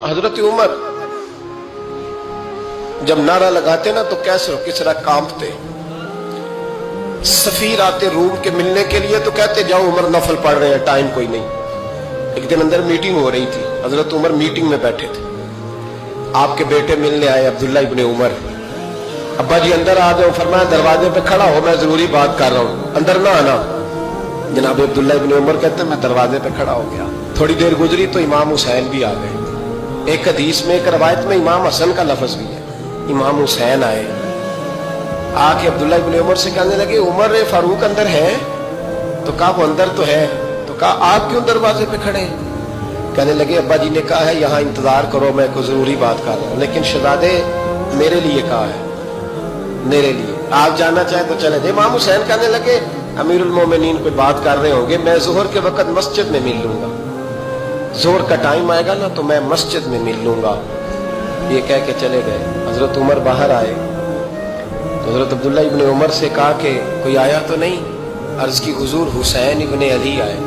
हजरत उमर जब नारा लगाते ना तो कैसे किस तरह कांपते। सफीर आते रूम के मिलने के लिए तो कहते जाओ उमर नफल पढ़ रहे हैं, टाइम कोई नहीं। एक दिन अंदर मीटिंग हो रही थी, हजरत उमर मीटिंग में बैठे थे। आपके बेटे मिलने आए अब्दुल्ला इब्ने उमर। अब्बा जी अंदर आ जाओ, फरमाया दरवाजे पे खड़ा हो, मैं जरूरी बात कर रहा हूँ, अंदर ना आना। जनाब अब्दुल्ला इब्ने उमर कहते मैं दरवाजे पे खड़ा हो गया। थोड़ी देर गुजरी तो इमाम हुसैन भी आ गए। एक हदीस में एक रवायत में इमाम हसन का लफ्ज भी है। इमाम हुसैन आए, आके अब्दुल्ला इब्ने उमर से कहने लगे उमर फारूक अंदर है? तो कहा वो अंदर तो है। तो कहा आप क्यों दरवाजे पे खड़े? कहने लगे अब्बा जी ने कहा है यहाँ इंतजार करो, मैं कोई जरूरी बात कर रहा हूँ, लेकिन शहजादे मेरे लिए कहा है, मेरे लिए आप जाना चाहे तो चले जाए। इमाम हुसैन कहने लगे अमीरुल मोमिनीन कोई बात कर रहे होंगे, मैं जोहर के वक्त मस्जिद में मिल लूंगा, जोहर का टाइम आएगा ना तो मैं मस्जिद में मिल लूंगा। ये कह के चले गए। हजरत उमर बाहर आए तो हजरत अब्दुल्ला इब्ने उमर से कहा कि कोई आया तो नहीं? अर्ज की हुजूर हुसैन इब्ने अली आए।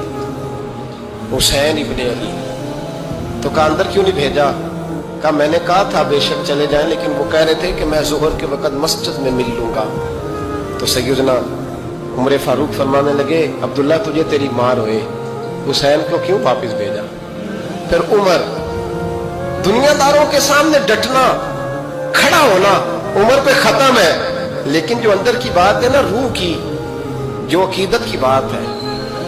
हुसैन इब्ने अली। तो कहा अंदर क्यों नहीं भेजा? कहा मैंने कहा था बेशक चले जाएं, लेकिन वो कह रहे थे कि मैं जोहर के वक्त मस्जिद में मिल लूंगा। तो सैयदना उमर फारूक फरमाने लगे अब्दुल्ला तुझे तेरी मार हुए, हुसैन को क्यों वापस भेजा? फिर उमर दुनियादारों के सामने डटना, खड़ा होना उमर पे खत्म है, लेकिन जो अंदर की बात है ना, रूह की, जो अकीदत की बात है,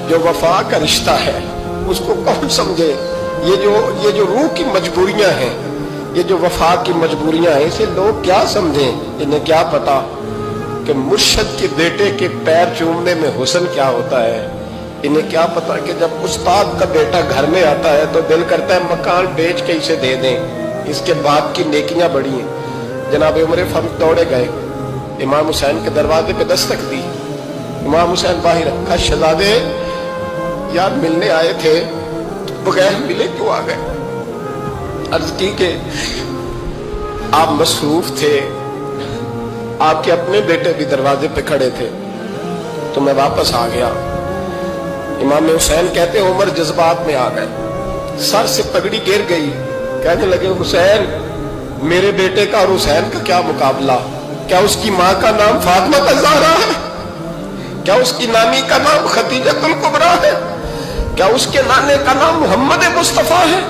जो वफा का रिश्ता है, उसको कौन समझे? ये जो रूह की मजबूरियां हैं, ये जो वफा की मजबूरियां हैं, इसे लोग क्या समझें? इन्हें क्या पता कि मुर्शद के बेटे के पैर चूमने में हुस्न क्या होता है? इन्हें क्या पता कि जब उस्ताद का बेटा घर में आता है तो दिल करता है मकान बेच के इसे दे दें, इसके बाप की नेकियां बड़ी हैं। जनाब उमर फारूक दौड़े गए, इमाम हुसैन के दरवाजे पे दस्तक दी। इमाम हुसैन बाहर रखा, शहजादे यार मिलने आए थे, बगैर मिले क्यों आ गए? अर्ज की के आप मसरूफ थे, आपके अपने बेटे भी दरवाजे पे खड़े थे, तो मैं वापस आ गया। इमाम हुसैन कहते उमर जज्बात में आ गए, सर से पगड़ी गिर गई। कहने लगे हुसैन मेरे बेटे का और हुसैन का क्या मुकाबला? क्या उसकी माँ का नाम फातिमा ज़हरा है? क्या उसकी नानी का नाम खदीजतुल कुबरा है? क्या उसके नाने का नाम मोहम्मद मुस्तफा है?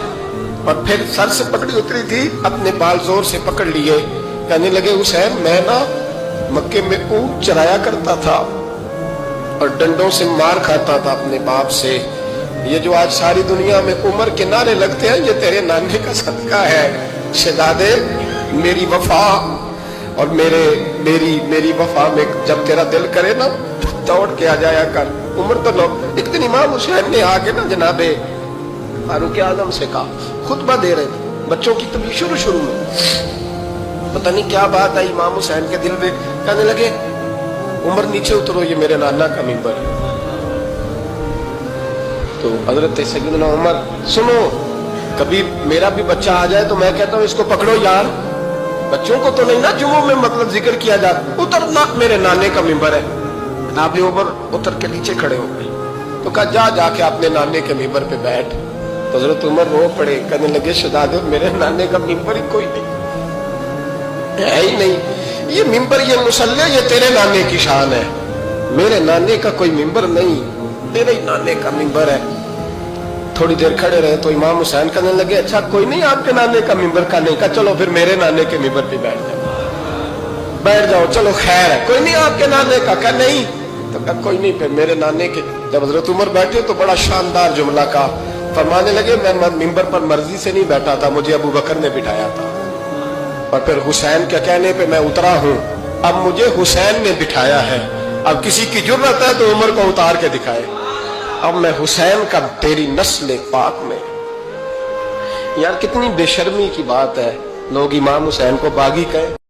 और फिर सर से पगड़ी उतरी थी, अपने बाल जोर से पकड़ लिए। कहने लगे हुसैन मैं ना मक्के में ऊंट चराया करता था और डंडों से मार खाता था अपने बाप से। ये जो आज सारी दुनिया में उमर के नारे लगते हैं, ये तेरे नाने का सदका है। शहजादे मेरी वफा और मेरी वफा में जब तेरा दिल करे ना दौड़ के आ जाया कर। उमर तो लोग एक दिन इमाम हुसैन ने आके ना जनाबे फारूक आजम से कहा, खुतबा दे रहे थे बच्चों की तभी शुरू में, पता नहीं क्या बात आई इमाम हुसैन के दिल में। कहने लगे उमर नीचे उतरो, ये मेरे नाना का मिंबर है। तो हजरत सैयदना उमर सुनो, कभी मेरा भी बच्चा आ जाए तो मैं कहता हूँ इसको पकड़ो यार, बच्चों को तो नहीं ना जुम्मों में मतलब जिक्र किया जाता, उतरना मेरे नाने का मिंबर है। जनाब उमर उतर के नीचे खड़े हो गए। तो कहा जाके अपने नाने के मिंबर पे बैठ। तो हजरत उमर रो पड़े, कहने लगे शहजादे मेरे नाने का मिंबर ही कोई नहीं है ही नहीं, ये मिंबर ये मुसल्ले ये तेरे नाने की शान है, मेरे नाने का कोई मिंबर नहीं, तेरे ही नाने का मिंबर है। थोड़ी देर खड़े रहे तो इमाम हुसैन कहने लगे अच्छा कोई नहीं आपके नाने का मिंबर का नहीं? का चलो फिर मेरे नाने के मिंबर पे बैठ जाओ, चलो खैर है, कोई नहीं आपके नाने का? क्या नहीं? तो कहा कोई नहीं, फिर मेरे नाने के। जब हजरत उमर बैठे तो बड़ा शानदार जुमला का फरमाने लगे मैं मिंबर पर मर्जी से नहीं बैठा था, मुझे अबू बकर ने बिठाया था, और फिर हुसैन के कहने पे मैं उतरा हूं, अब मुझे हुसैन ने बिठाया है। अब किसी की जुर्रत है तो उमर को उतार के दिखाए, अब मैं हुसैन का तेरी नस्ल पाक में। यार कितनी बेशर्मी की बात है, लोग इमाम हुसैन को बागी कहे।